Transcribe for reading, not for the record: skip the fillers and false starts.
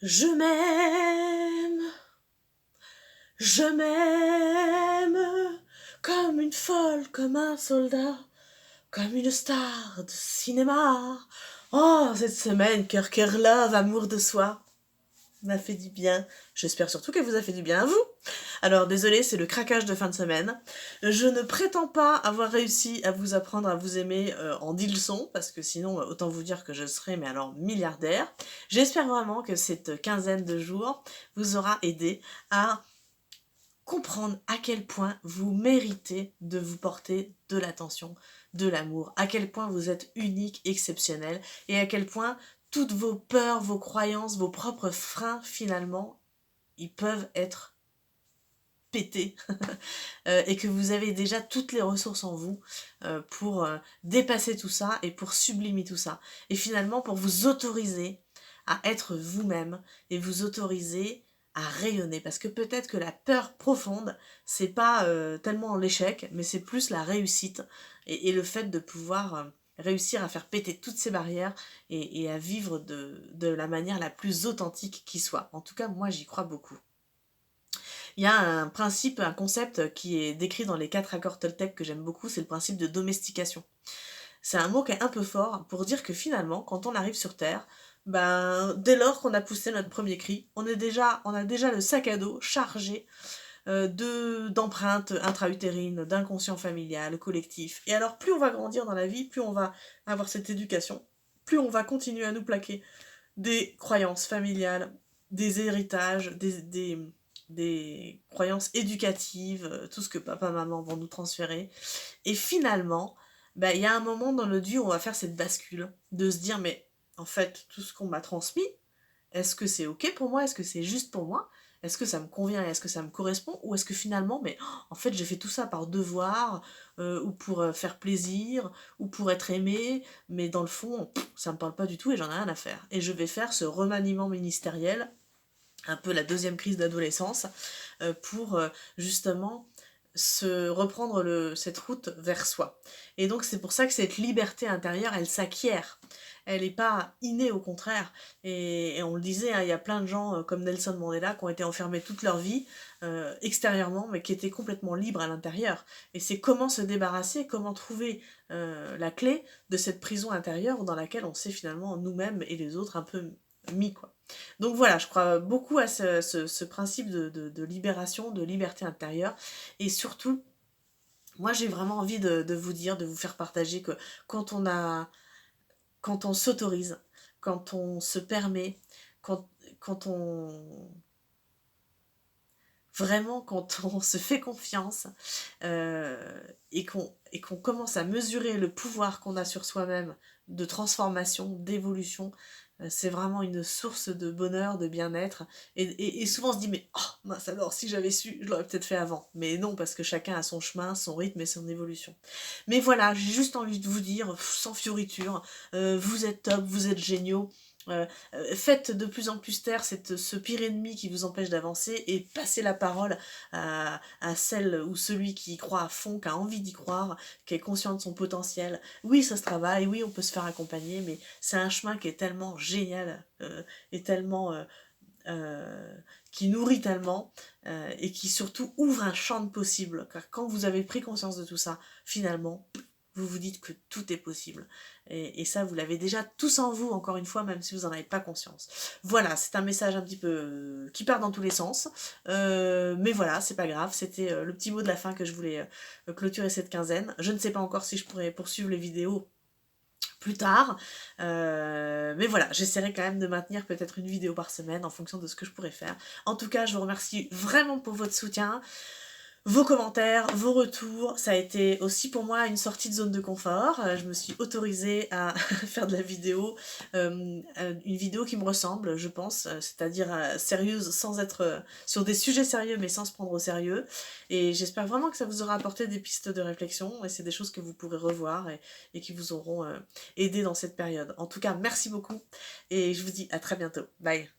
Je m'aime, je m'aime, comme une folle, comme un soldat, comme une star de cinéma. Oh, cette semaine, cœur, cœur, love, amour de soi, m'a fait du bien. J'espère surtout qu'elle vous a fait du bien à vous. Alors, désolé, c'est le craquage de fin de semaine. Je ne prétends pas avoir réussi à vous apprendre à vous aimer en 10 leçons, parce que sinon, autant vous dire que je serais, mais alors, milliardaire. J'espère vraiment que cette quinzaine de jours vous aura aidé à comprendre à quel point vous méritez de vous porter de l'attention, de l'amour, à quel point vous êtes unique, exceptionnel, et à quel point toutes vos peurs, vos croyances, vos propres freins, finalement, ils peuvent être pétés et que vous avez déjà toutes les ressources en vous pour dépasser tout ça et pour sublimer tout ça. Et finalement, pour vous autoriser à être vous-même et vous autoriser à rayonner. Parce que peut-être que la peur profonde, c'est pas tellement l'échec, mais c'est plus la réussite et le fait de pouvoir réussir à faire péter toutes ces barrières et à vivre de la manière la plus authentique qui soit. En tout cas, moi, j'y crois beaucoup. Il y a un principe, un concept qui est décrit dans les 4 accords Toltec que j'aime beaucoup, c'est le principe de domestication. C'est un mot qui est un peu fort pour dire que finalement, quand on arrive sur Terre, ben, dès lors qu'on a poussé notre premier cri, on a déjà le sac à dos chargé d'empreintes intra-utérines, d'inconscient familial, collectif. Et alors, plus on va grandir dans la vie, plus on va avoir cette éducation, plus on va continuer à nous plaquer des croyances familiales, des héritages, des croyances éducatives, tout ce que papa, maman vont nous transférer. Et finalement, bah, il y a un moment dans notre vie où on va faire cette bascule, de se dire, mais en fait, tout ce qu'on m'a transmis, est-ce que c'est ok pour moi? Est-ce que c'est juste pour moi? Est-ce que ça me convient? Est-ce que ça me correspond? Ou est-ce que finalement, mais en fait, j'ai fait tout ça par devoir, ou pour faire plaisir, ou pour être aimé, mais dans le fond, ça me parle pas du tout et j'en ai rien à faire. Et je vais faire ce remaniement ministériel, un peu la deuxième crise d'adolescence, pour justement se reprendre cette route vers soi. Et donc c'est pour ça que cette liberté intérieure, elle s'acquiert. Elle n'est pas innée, au contraire. Et on le disait, hein, il y a plein de gens comme Nelson Mandela qui ont été enfermés toute leur vie extérieurement, mais qui étaient complètement libres à l'intérieur. Et c'est comment se débarrasser, comment trouver la clé de cette prison intérieure dans laquelle on s'est finalement nous-mêmes et les autres un peu mis, quoi. Donc voilà, je crois beaucoup à ce principe de libération, de liberté intérieure. Et surtout, moi j'ai vraiment envie de vous dire, de vous faire partager que quand on a, quand on s'autorise, quand on se permet, quand on vraiment quand on se fait confiance et qu'on commence à mesurer le pouvoir qu'on a sur soi-même de transformation, d'évolution, c'est vraiment une source de bonheur, de bien-être. Et souvent on se dit, mais oh, mince alors, si j'avais su, je l'aurais peut-être fait avant. Mais non, parce que chacun a son chemin, son rythme et son évolution. Mais voilà, j'ai juste envie de vous dire, sans fioriture, vous êtes top, vous êtes géniaux. Euh, Faites de plus en plus taire ce pire ennemi qui vous empêche d'avancer et passez la parole à celle ou celui qui y croit à fond, qui a envie d'y croire, qui est conscient de son potentiel. Oui, ça se travaille, oui, on peut se faire accompagner, mais c'est un chemin qui est tellement génial et tellement qui nourrit tellement et qui surtout ouvre un champ de possibles. Car quand vous avez pris conscience de tout ça, finalement, vous vous dites que tout est possible. Et ça, vous l'avez déjà tous en vous, encore une fois, même si vous n'en avez pas conscience. Voilà, c'est un message un petit peu qui part dans tous les sens. Mais voilà, c'est pas grave. C'était le petit mot de la fin que je voulais clôturer cette quinzaine. Je ne sais pas encore si je pourrais poursuivre les vidéos plus tard. Mais voilà, j'essaierai quand même de maintenir peut-être une vidéo par semaine en fonction de ce que je pourrais faire. En tout cas, je vous remercie vraiment pour votre soutien, vos commentaires, vos retours. Ça a été aussi pour moi une sortie de zone de confort. Je me suis autorisée à faire de la vidéo, une vidéo qui me ressemble, je pense, c'est-à-dire sérieuse sans être sur des sujets sérieux mais sans se prendre au sérieux. Et j'espère vraiment que ça vous aura apporté des pistes de réflexion et c'est des choses que vous pourrez revoir et qui vous auront aidé dans cette période. En tout cas, merci beaucoup et je vous dis à très bientôt. Bye.